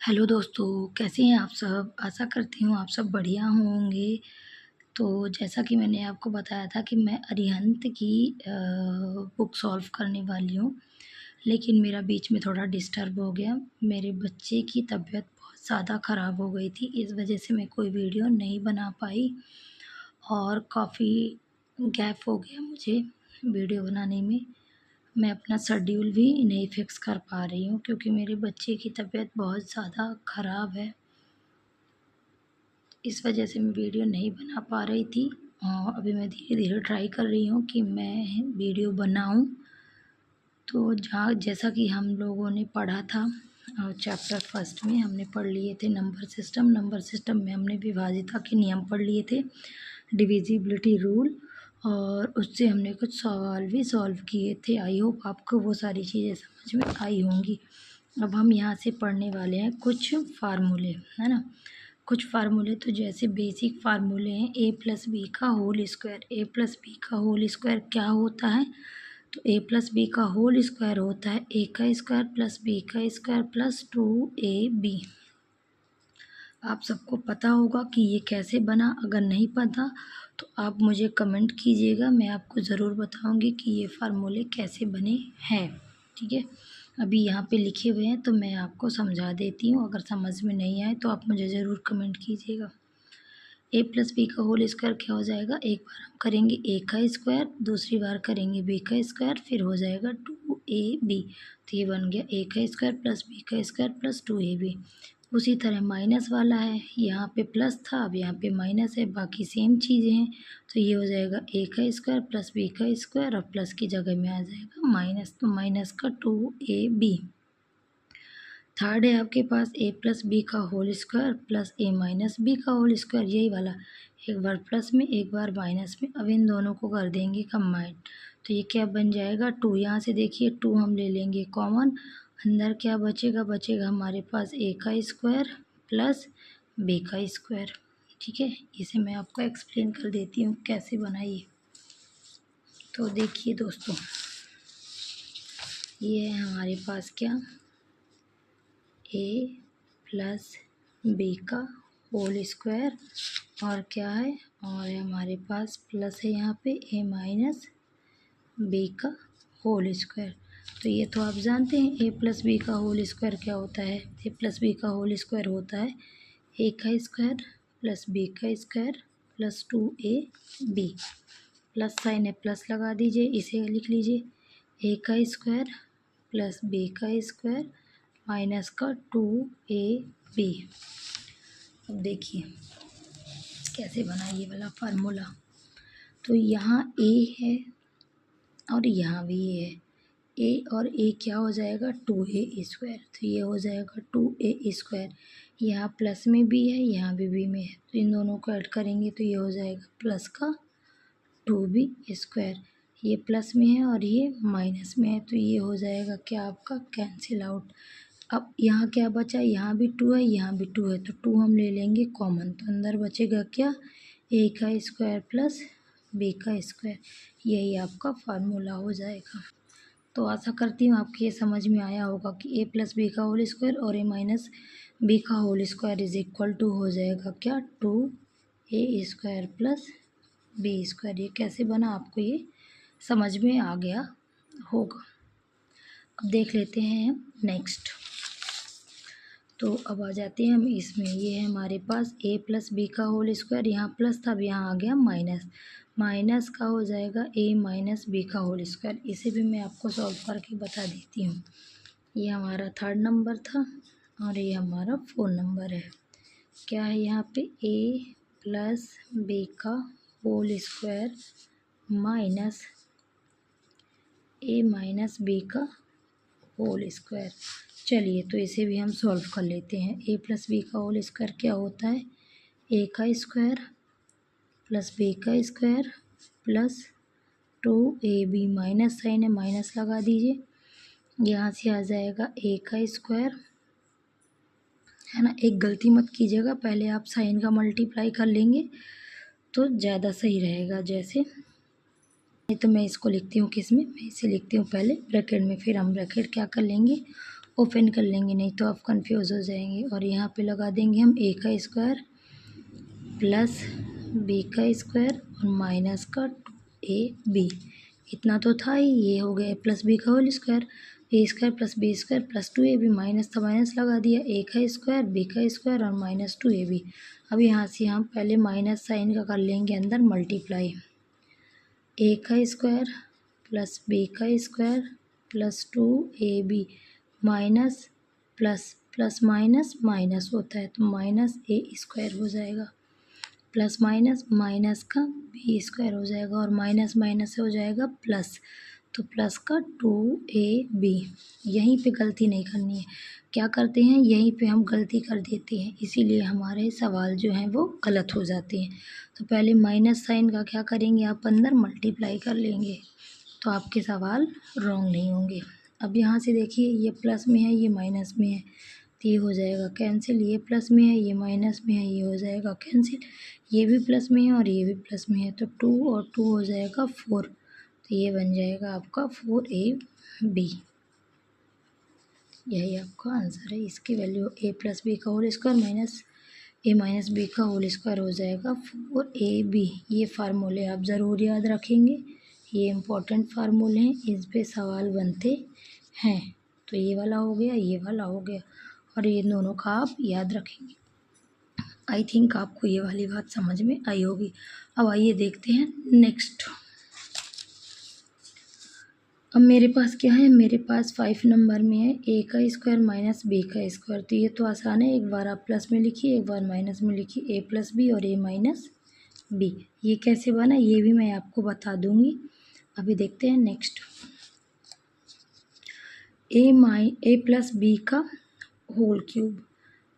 Hello दोस्तों, कैसे हैं आप सब? आशा करती हूँ आप सब बढ़िया होंगे। तो जैसा कि मैंने आपको बताया था कि मैं अरिहंत की बुक सॉल्व करने वाली हूँ, लेकिन मेरा बीच में थोड़ा डिस्टर्ब हो गया। मेरे बच्चे की तबीयत बहुत ज़्यादा ख़राब हो गई थी, इस वजह से मैं कोई वीडियो नहीं बना पाई और काफ़ी गैप हो गया मुझे वीडियो बनाने में। मैं अपना शेड्यूल भी नहीं फिक्स कर पा रही हूँ क्योंकि मेरे बच्चे की तबीयत बहुत ज़्यादा ख़राब है। इस वजह से मैं वीडियो नहीं बना पा रही थी और अभी मैं धीरे-धीरे ट्राई कर रही हूँ कि मैं वीडियो बनाऊँ। तो जहाँ जैसा कि हम लोगों ने पढ़ा था चैप्टर फर्स्ट में हमने पढ़ लिए थे नंबर सिस्टम में हमने विभाज्यता के नियम पढ़ लिए थे, डिविजिबिलिटी रूल, और उससे हमने कुछ सवाल भी सॉल्व किए थे। आई होप आपको वो सारी चीज़ें समझ में आई होंगी। अब हम यहाँ से पढ़ने वाले हैं कुछ फार्मूले, है ना। कुछ फार्मूले तो जैसे बेसिक फार्मूले हैं ए प्लस बी का होल स्क्वायर। ए प्लस बी का होल स्क्वायर क्या होता है? तो ए प्लस बी का होल स्क्वायर होता है ए का स्क्वायर प्लस बी का स्क्वायर प्लस 2ab। आप सबको पता होगा कि ये कैसे बना। अगर नहीं पता तो आप मुझे कमेंट कीजिएगा, मैं आपको ज़रूर बताऊंगी कि ये फार्मूले कैसे बने हैं। ठीक है, अभी यहाँ पे लिखे हुए हैं तो मैं आपको समझा देती हूँ। अगर समझ में नहीं आए तो आप मुझे ज़रूर कमेंट कीजिएगा। ए प्लस बी का होल स्क्वायर क्या हो जाएगा? एक बार हम करेंगे ए का स्क्वायर, दूसरी बार करेंगे बी का स्क्वायर, फिर हो जाएगा 2ab। तो ये बन गया ए का स्क्वायर प्लस बी का स्क्वायर प्लस 2ab। उसी तरह माइनस वाला है, यहाँ पे प्लस था अब यहाँ पे माइनस है, बाकी सेम चीज़ें हैं। तो ये हो जाएगा ए का स्क्वायर प्लस बी का स्क्वायर और प्लस की जगह में आ जाएगा माइनस, तो माइनस का 2ab। थर्ड है आपके पास ए प्लस बी का होल स्क्वायर प्लस ए माइनस बी का होल स्क्वायर, यही वाला, एक बार प्लस में एक बार माइनस में। अब इन दोनों को कर देंगे कंबाइन, तो ये क्या बन जाएगा? 2। यहाँ से देखिए 2 हम ले लेंगे कॉमन, अंदर क्या बचेगा? बचेगा हमारे पास ए का स्क्वायर प्लस बी का स्क्वायर। ठीक है, इसे मैं आपको एक्सप्लेन कर देती हूँ कैसे बनाइए। तो देखिए दोस्तों, ये है हमारे पास क्या, ए प्लस बी का होल स्क्वायर, और क्या है, और हमारे पास प्लस है यहाँ पे ए माइनस बी का होल स्क्वायर। तो ये तो आप जानते हैं ए प्लस बी का होल स्क्वायर क्या होता है। ए प्लस बी का होल स्क्वायर होता है ए का स्क्वायर प्लस बी का square plus 2ab। Plus sign है, प्लस लगा दीजिए, इसे लिख लीजिए ए का स्क्वायर प्लस बी का स्क्वायर माइनस का 2ab। अब देखिए कैसे बना ये वाला फार्मूला। तो यहाँ ए है और यहाँ भी ए है, ए और ए क्या हो जाएगा? 2a square. तो ये हो जाएगा 2a स्क्वायर। यहाँ प्लस में भी है, यहाँ भी बी में है, तो इन दोनों को ऐड करेंगे तो ये हो जाएगा प्लस का 2b स्क्वायर। ये प्लस में है और ये माइनस में है, तो ये हो जाएगा क्या आपका? Cancel out. अब यहाँ क्या बचा? यहाँ भी 2 है, यहाँ भी 2 है, तो 2 हम ले लेंगे कॉमन, तो अंदर बचेगा क्या? ए का स्क्वायर प्लस बी का स्क्वायर। यही आपका फार्मूला हो जाएगा। तो आशा करती हूँ आपको ये समझ में आया होगा कि ए प्लस बी का होल स्क्वायर और ए माइनस बी का whole square is equal to हो जाएगा क्या? 2a square plus B square. ये कैसे बना आपको ये समझ में आ गया होगा। अब देख लेते हैं नेक्स्ट। तो अब आ जाते हैं हम इसमें, ये है हमारे पास ए प्लस बी का होल स्क्वायर, यहाँ प्लस था अब यहाँ आ गया माइनस, माइनस का हो जाएगा ए माइनस बी का होल स्क्वायर। इसे भी मैं आपको सॉल्व करके बता देती हूँ। ये हमारा 3rd नंबर था और ये हमारा 4 नंबर है। क्या है यहाँ पे? ए प्लस बी का whole square minus a minus b का होल स्क्वायर। चलिए तो इसे भी हम सॉल्व कर लेते हैं। ए प्लस बी का होल स्क्वायर क्या होता है? ए का स्क्वायर प्लस बी का square plus 2ab। Minus sign है, माइनस लगा दीजिए, यहाँ से आ जाएगा ए का स्क्वायर, है ना। एक गलती मत कीजिएगा, पहले आप साइन का मल्टीप्लाई कर लेंगे तो ज़्यादा सही रहेगा। जैसे नहीं तो मैं इसको लिखती हूँ किस में, मैं इसे लिखती हूँ पहले ब्रैकेट में, फिर हम ब्रैकेट क्या कर लेंगे ओपन कर लेंगे, नहीं तो आप कंफ्यूज हो जाएंगे। और यहाँ पे लगा देंगे हम a का स्क्वायर प्लस b का स्क्वायर और माइनस का 2ab, इतना तो था ही, ये हो गया प्लस b का whole square, A square plus B square plus 2ab, minus था माइनस लगा दिया, a का स्क्वायर b का स्क्वायर और माइनस 2ab। अब यहाँ से हम पहले माइनस साइन का कर लेंगे अंदर मल्टीप्लाई, a का स्क्वायर प्लस b का square plus 2ab minus plus plus minus minus होता है तो माइनस a स्क्वायर हो जाएगा, प्लस माइनस माइनस का बी स्क्वायर हो जाएगा और माइनस माइनस से हो जाएगा प्लस, तो प्लस का 2ab। यहीं पे गलती नहीं करनी है, क्या करते हैं यहीं पे हम गलती कर देते हैं, इसीलिए हमारे सवाल जो हैं वो गलत हो जाते हैं। तो पहले माइनस साइन का क्या करेंगे, आप अंदर मल्टीप्लाई कर लेंगे तो आपके सवाल रॉन्ग नहीं होंगे। अब यहाँ से देखिए ये प्लस में है ये माइनस में है तो ये हो जाएगा कैंसिल, ये प्लस में है ये माइनस में है ये हो जाएगा कैंसिल, ये भी प्लस में है और ये भी प्लस में है तो 2 और 2 हो जाएगा 4, तो ये बन जाएगा आपका 4ab। यही आपका आंसर है, इसकी वैल्यू a प्लस बी का whole square minus a minus b का होल स्क्वायर हो जाएगा 4ab। ये फार्मूले आप ज़रूर याद रखेंगे, ये इम्पोर्टेंट फार्मूले हैं, इस पे सवाल बनते हैं। तो ये वाला हो गया ये वाला हो गया और ये दोनों का आप याद रखेंगे। आई थिंक आपको ये वाली बात समझ में आई होगी। अब आइए देखते हैं नेक्स्ट। अब मेरे पास क्या है, मेरे पास 5 नंबर में है a का स्क्वायर माइनस b का स्क्वायर, तो ये तो आसान है, एक बार आप प्लस में लिखिए एक बार माइनस में लिखिए, a प्लस बी और a माइनस b। ये कैसे बना ये भी मैं आपको बता दूंगी। अभी देखते हैं नेक्स्ट। a प्लस बी का होल क्यूब,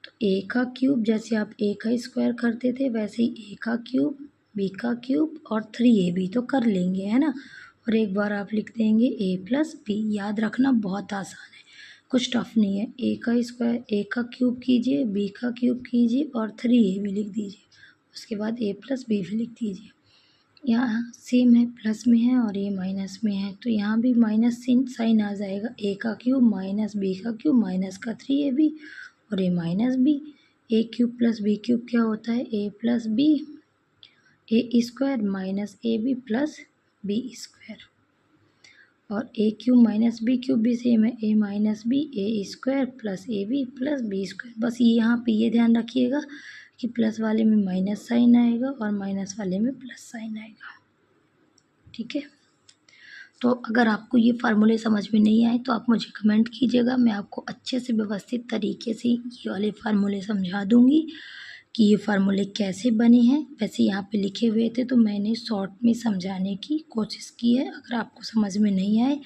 तो a का क्यूब जैसे आप a का स्क्वायर करते थे वैसे ही a का क्यूब b का क्यूब और 3ab तो कर लेंगे है ना, और एक बार आप लिख देंगे a प्लस बी। याद रखना बहुत आसान है, कुछ टफ नहीं है। a का स्क्वायर a का क्यूब कीजिए b का क्यूब कीजिए और 3ab लिख दीजिए, उसके बाद a प्लस बी भी लिख दीजिए। यहाँ सेम है, प्लस में है और ये माइनस में है तो यहाँ भी माइनस साइन आ जाएगा, a का क्यूब माइनस b का क्यूब माइनस का 3ab और a minus b। a cube plus b cube क्या होता है, a plus b, a square minus ab plus b square, और a cube minus b cube भी सेम है, a माइनस बी a स्क्वायर plus ab plus b square. बस ये यहाँ पे ये ध्यान रखिएगा कि प्लस वाले में माइनस साइन आएगा और माइनस वाले में प्लस साइन आएगा, ठीक है। तो अगर आपको ये फार्मूले समझ में नहीं आए तो आप मुझे कमेंट कीजिएगा, मैं आपको अच्छे से व्यवस्थित तरीके से ये वाले फार्मूले समझा दूंगी कि ये फार्मूले कैसे बने हैं। वैसे यहाँ पे लिखे हुए थे तो मैंने शॉर्ट में समझाने की कोशिश की है, अगर आपको समझ में नहीं आए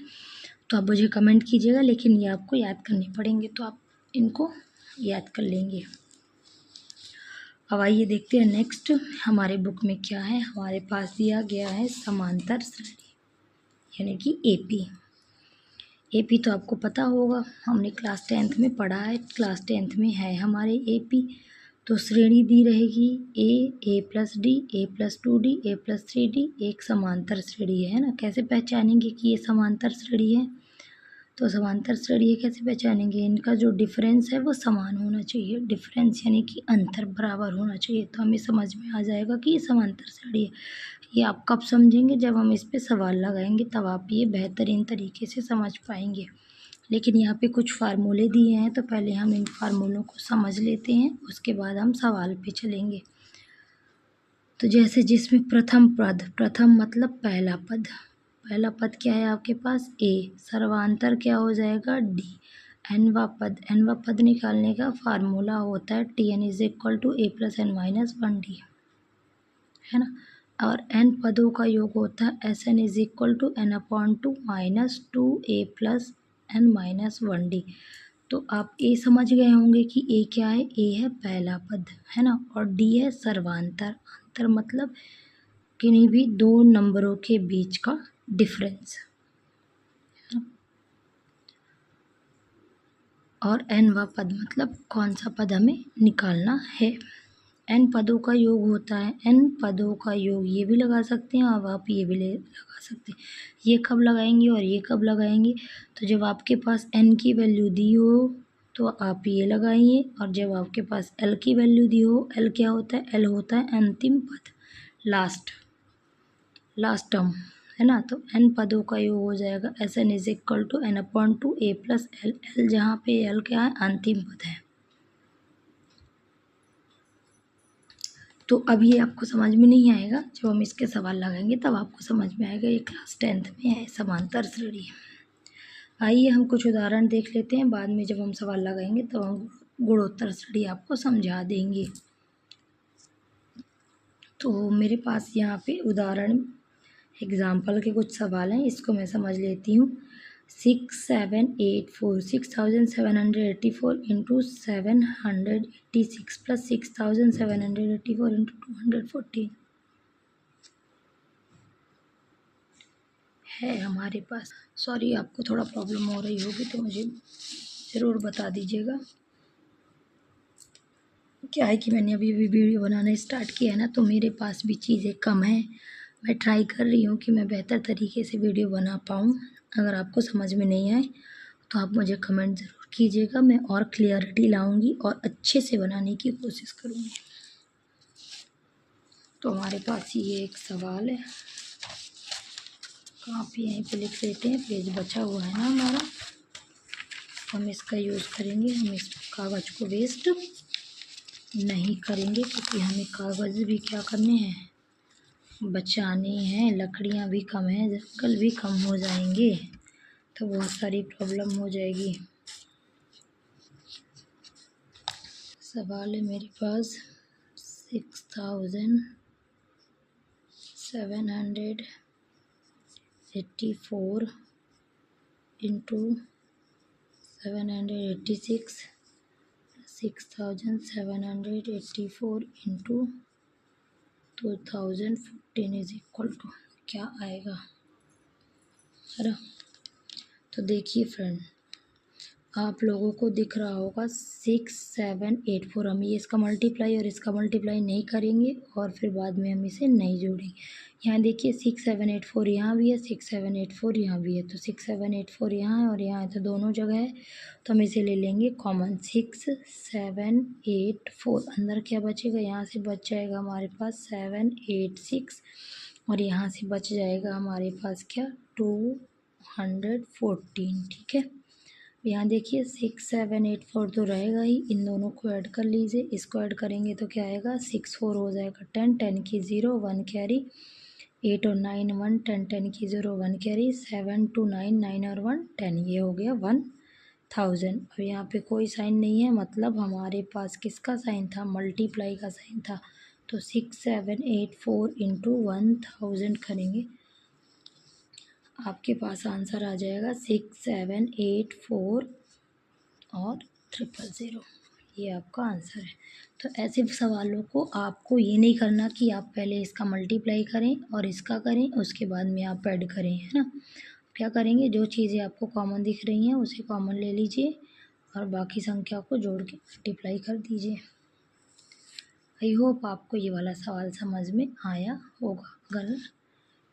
तो आप मुझे कमेंट कीजिएगा, लेकिन ये आपको याद करने पड़ेंगे तो आप इनको याद कर लेंगे। अब आइए देखते हैं नेक्स्ट हमारे बुक में क्या है। हमारे पास दिया गया है समांतर श्रेणी यानी कि एपी तो आपको पता होगा, हमने क्लास 10th में पढ़ा है, क्लास 10th में है हमारे एपी। तो श्रेणी दी रहेगी ए प्लस डी, ए प्लस 2d, ए प्लस 3d, एक समांतर श्रेणी है ना। कैसे पहचानेंगे कि ये समांतर श्रेणी है, तो समांतर श्रेणी कैसे पहचानेंगे, इनका जो डिफरेंस है वो समान होना चाहिए, डिफरेंस यानी कि अंतर बराबर होना चाहिए, तो हमें समझ में आ जाएगा कि ये समांतर श्रेणी है। ये आप कब समझेंगे, जब हम इस पे सवाल लगाएंगे तब आप ये बेहतरीन तरीके से समझ पाएंगे। लेकिन यहाँ पे कुछ फार्मूले दिए हैं तो पहले हम इन फार्मूलों को समझ लेते हैं, उसके बाद हम सवाल पे चलेंगे। तो जैसे जिसमें प्रथम पद, प्रथम मतलब पहला पद, पहला पद क्या है आपके पास a, सर्वांतर क्या हो जाएगा d, nवा पद निकालने का फार्मूला होता है Tn is equal to a plus n minus 1d, है ना। और n पदों का योग होता है Sn is equal to n upon 2 minus 2a plus n minus 1d। तो आप a समझ गए होंगे कि a क्या है, a है पहला पद है ना, और d है सर्वांतर, अंतर मतलब किन्हीं भी दो नंबरों के बीच का डिफरेंस, और nवा पद मतलब कौन सा पद हमें निकालना है। n पदों का योग होता है, n पदों का योग ये भी लगा सकते हैं और आप ये भी लगा सकते हैं। ये कब लगाएंगे और ये कब लगाएंगे? तो जब आपके पास n की वैल्यू दी हो तो आप ये लगाइए, और जब आपके पास l की वैल्यू दी हो, l क्या होता है? l होता है अंतिम पद, लास्ट टर्म, है ना। तो n पदों का योग हो जाएगा Sn is equal to n/2 a plus l, l जहाँ पे l क्या है? अंतिम पद है। तो अब ये आपको समझ में नहीं आएगा, जब हम इसके सवाल लगाएंगे तब आपको समझ में आएगा। ये क्लास 10th में है, समांतर श्रेणी। आइए हम कुछ उदाहरण देख लेते हैं, बाद में जब हम सवाल लगाएंगे तब हम गुणोत्तर श्रेणी आपको समझा देंगे। तो मेरे पास यहाँ पे उदाहरण एग्जाम्पल के कुछ सवाल हैं, इसको मैं समझ लेती हूँ। 6784 इंटू 786 प्लस 6784 इंटू 214 है हमारे पास। सॉरी, आपको थोड़ा प्रॉब्लम हो रही होगी तो मुझे ज़रूर बता दीजिएगा। क्या है कि मैंने अभी वीडियो बनाना स्टार्ट किया है ना, तो मेरे पास भी चीज़ें कम हैं। मैं ट्राई कर रही हूँ कि मैं बेहतर तरीके से वीडियो बना पाऊँ। अगर आपको समझ में नहीं आए तो आप मुझे कमेंट ज़रूर कीजिएगा, मैं और क्लियरिटी लाऊंगी और अच्छे से बनाने की कोशिश करूँगी। तो हमारे पास ये एक सवाल है, काफ़ी यहीं पे लिख लेते हैं, पेज बचा हुआ है ना हमारा, हम इसका यूज़ करेंगे। हम इस कागज़ को वेस्ट नहीं करेंगे क्योंकि हमें कागज़ भी क्या करने हैं? बचाने हैं। लकड़ियाँ भी कम हैं, जंगल भी कम हो जाएंगे तो बहुत सारी प्रॉब्लम हो जाएगी। सवाल है मेरे पास 6784 into 786 6784 into 2015 is equal to क्या आएगा? है ना। तो देखिए फ्रेंड, आप लोगों को दिख रहा होगा 6784, हम ये इसका मल्टीप्लाई और इसका मल्टीप्लाई नहीं करेंगे और फिर बाद में हम इसे नहीं जोड़ेंगे। यहाँ देखिए 6784 यहाँ भी है, 6784 यहाँ भी है, तो 6784 यहाँ है और यहाँ है, तो दोनों जगह है। तो हम इसे ले लेंगे कॉमन, 6784। अंदर क्या बचेगा? यहाँ से बच जाएगा हमारे पास 786 और यहाँ से बच जाएगा हमारे पास क्या? 214। ठीक है। यहाँ देखिए 6784 तो रहेगा ही, इन दोनों को ऐड कर लीजिए। इसको ऐड करेंगे तो क्या आएगा? 64 हो जाएगा 10, 10 की 0 1 कैरी, 8 और 9 1, 10 10 की 0 1 कैरी, 7 2 9 9 और 1 10, ये हो गया 1000। अब यहाँ पे कोई साइन नहीं है, मतलब हमारे पास किसका साइन था? मल्टीप्लाई का साइन था। तो 6784 इंटू 1000 करेंगे, आपके पास आंसर आ जाएगा 6784 और 000। ये आपका आंसर है। तो ऐसे सवालों को आपको ये नहीं करना कि आप पहले इसका मल्टीप्लाई करें और इसका करें, उसके बाद में आप ऐड करें, है ना। क्या करेंगे? जो चीज़ें आपको कॉमन दिख रही हैं उसे कॉमन ले लीजिए और बाकी संख्या को जोड़ के मल्टीप्लाई कर दीजिए। आई होप आपको ये वाला सवाल समझ में आया होगा। अगर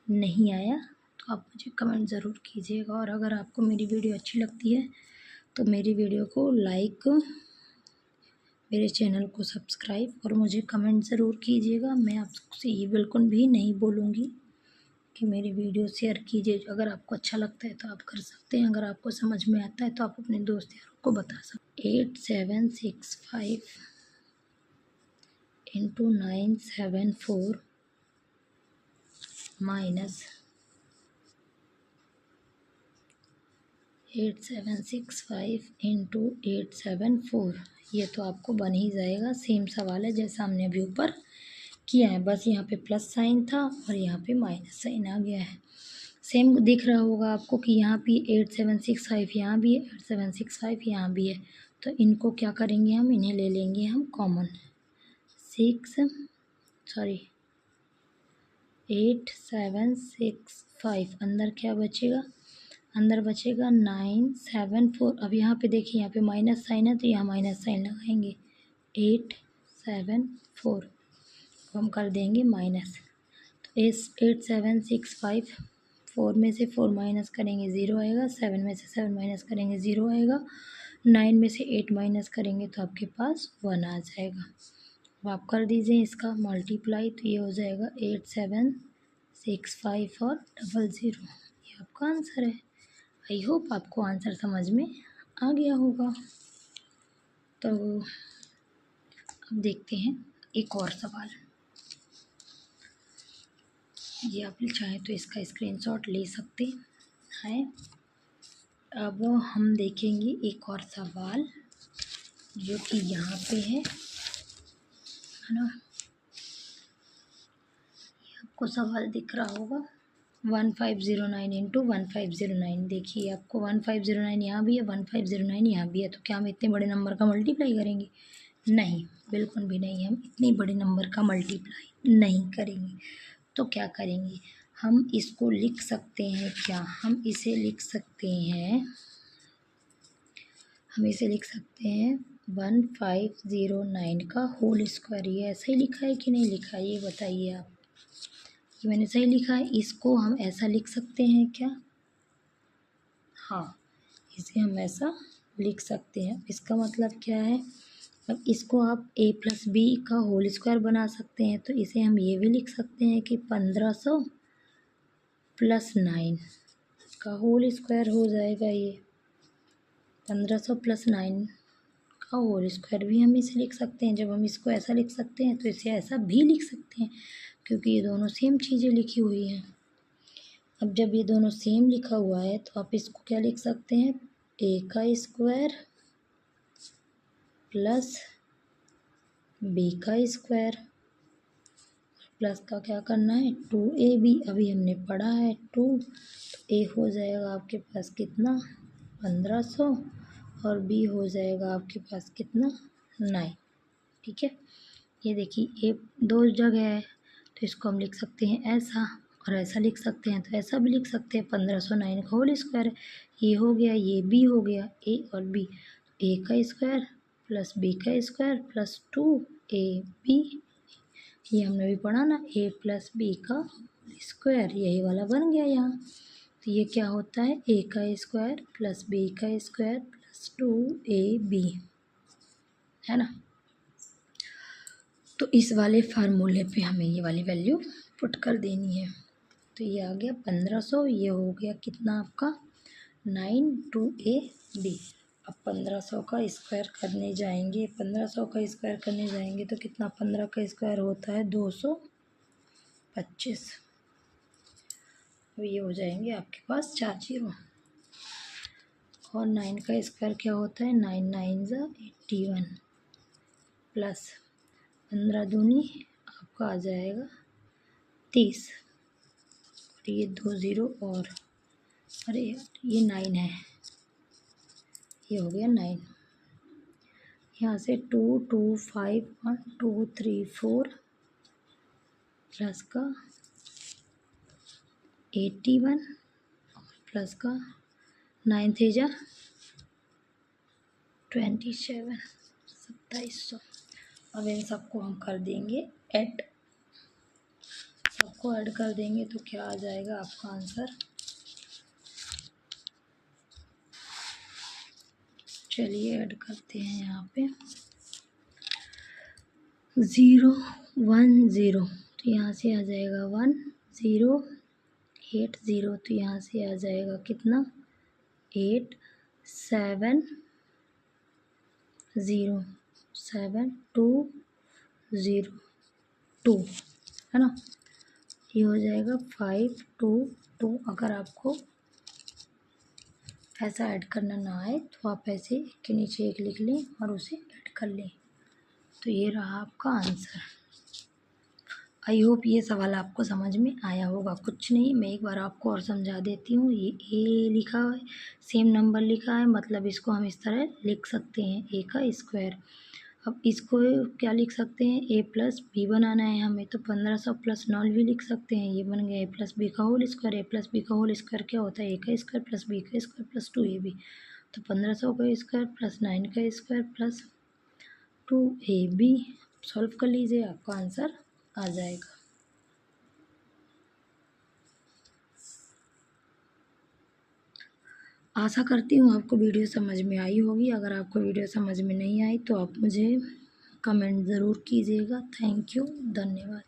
नहीं आया तो आप मुझे कमेंट ज़रूर कीजिएगा, और अगर आपको मेरी वीडियो अच्छी लगती है तो मेरी वीडियो को लाइक, मेरे चैनल को सब्सक्राइब और मुझे कमेंट ज़रूर कीजिएगा। मैं आपसे ये बिल्कुल भी नहीं बोलूँगी कि मेरी वीडियो शेयर कीजिए। अगर आपको अच्छा लगता है तो आप कर सकते हैं, अगर आपको समझ में आता है तो आप अपने दोस्त यारों को बता सकते। 8765 इंटू 974 माइनस 8765 इंटू 874, ये तो आपको बन ही जाएगा। सेम सवाल है जैसा हमने अभी ऊपर किया है, बस यहाँ पे प्लस साइन था और यहाँ पे माइनस साइन आ गया है। सेम दिख रहा होगा आपको कि यहाँ पे 8765 यहाँ भी है, 8765 यहाँ भी है। तो इनको क्या करेंगे? हम इन्हें ले लेंगे हम कॉमन। 8765 अंदर क्या बचेगा? अंदर बचेगा 974। अब यहाँ पे देखिए, यहाँ पे माइनस साइन है तो यहाँ माइनस साइन लगाएंगे। 4 हम कर देंगे माइनस। तो 8765 4 में से 4 माइनस करेंगे 0 आएगा, 7 में से 7 माइनस करेंगे 0 आएगा, 9 में से 8 माइनस करेंगे तो आपके पास 1 आ जाएगा। अब आप कर दीजिए इसका मल्टीप्लाई, तो ये हो जाएगा 8765 और 00, ये आपका आंसर है। आई होप आपको आंसर समझ में आ गया होगा। तो अब देखते हैं एक और सवाल। ये आप चाहें तो इसका स्क्रीनशॉट ले सकते हैं। अब हम देखेंगे एक और सवाल जो कि यहाँ पे है ना, ये आपको सवाल दिख रहा होगा 1509 इंटू 1509। देखिए आपको 1509 यहाँ भी है, 1509 यहाँ भी है, तो क्या हम इतने बड़े नंबर का मल्टीप्लाई करेंगे? नहीं, बिल्कुल भी नहीं, हम इतने बड़े नंबर का मल्टीप्लाई नहीं करेंगे। तो क्या करेंगे, हम इसको लिख सकते हैं क्या, हम इसे लिख सकते हैं 1509 का होल स्क्वायर। ये ऐसा ही लिखा है कि नहीं लिखा है, ये बताइए आप। ये मैंने सही लिखा है, इसको हम ऐसा लिख सकते हैं क्या? हाँ, इसे हम ऐसा लिख सकते हैं। इसका मतलब क्या है, अब इसको आप a प्लस बी का होल स्क्वायर बना सकते हैं, तो इसे हम ये भी लिख सकते हैं कि 1500 प्लस 9 का होल स्क्वायर हो जाएगा। ये 1500 प्लस 9 का होल स्क्वायर भी हम इसे लिख सकते हैं। जब हम इसको ऐसा लिख सकते हैं तो इसे ऐसा भी लिख सकते हैं, क्योंकि ये दोनों सेम चीज़ें लिखी हुई हैं। अब जब ये दोनों सेम लिखा हुआ है तो आप इसको क्या लिख सकते हैं, a का स्क्वायर प्लस b का स्क्वायर प्लस का क्या करना है 2ab। अभी हमने पढ़ा है 2, तो a हो जाएगा आपके पास कितना 1500 और b हो जाएगा आपके पास कितना 9। ठीक है, ये देखिए a दो जगह है तो इसको हम लिख सकते हैं ऐसा और ऐसा लिख सकते हैं, तो ऐसा भी लिख सकते हैं 1509 का होल स्क्वायर। ये हो गया, ये b हो गया, a और b, a का स्क्वायर प्लस b का स्क्वायर प्लस 2ab। ये हमने भी पढ़ा ना, a प्लस बी का स्क्वायर, यही वाला बन गया यहाँ। तो ये क्या होता है, a का स्क्वायर प्लस b का स्क्वायर प्लस 2ab, है ना। तो इस वाले फार्मूले पे हमें ये वाली वैल्यू पुट कर देनी है। तो ये आ गया 1500, ये हो गया कितना आपका 92ab। अब 1500 का स्क्वायर करने जाएंगे, 1500 का स्क्वायर करने जाएंगे तो कितना, 15 का स्क्वायर होता है 225। अब ये हो जाएंगे आपके पास 4 जीरो। और 9 का स्क्वायर क्या होता है, 9 9 ज़ा 81 प्लस 15 दूनी आपका आ जाएगा 30। और ये 2 ज़ीरो और अरे ये 9 है, ये हो गया 9। यहाँ से 2 2 5 1 2 3 4 प्लस का 81 और प्लस का 9 3 जा 27 2700। अब इन सबको हम कर देंगे ऐड, सबको ऐड कर देंगे तो क्या आ जाएगा आपका आंसर। चलिए ऐड करते हैं यहाँ पे 0 1 0, तो यहाँ से आ जाएगा 1 0 8 0, तो यहाँ से आ जाएगा कितना 8 7 0 7 2 0 2, है ना। ये हो जाएगा 5 2 2। अगर आपको ऐसा ऐड करना ना आए तो आप ऐसे एक के नीचे एक लिख लें और उसे ऐड कर लें। तो ये रहा आपका आंसर। आई होप ये सवाल आपको समझ में आया होगा। कुछ नहीं, मैं एक बार आपको और समझा देती हूँ। ये ए लिखा है, सेम नंबर लिखा है, मतलब इसको हम इस तरह लिख सकते हैं ए का स्क्वायर। अब इसको क्या लिख सकते हैं, ए प्लस बी बनाना है हमें, तो 1500 प्लस 9 भी लिख सकते हैं। ये बन गया ए प्लस बी का होल स्क्वायर। ए प्लस बी का होल स्क्वायर क्या होता है, ए का स्क्वायर प्लस बी का स्क्वायर प्लस 2ab। तो 1500 का स्क्वायर प्लस 9 का स्क्वायर प्लस 2ab सॉल्व कर लीजिए, आपका आंसर आ जाएगा। आशा करती हूँ आपको वीडियो समझ में आई होगी। अगर आपको वीडियो समझ में नहीं आई तो आप मुझे कमेंट ज़रूर कीजिएगा। थैंक यू, धन्यवाद।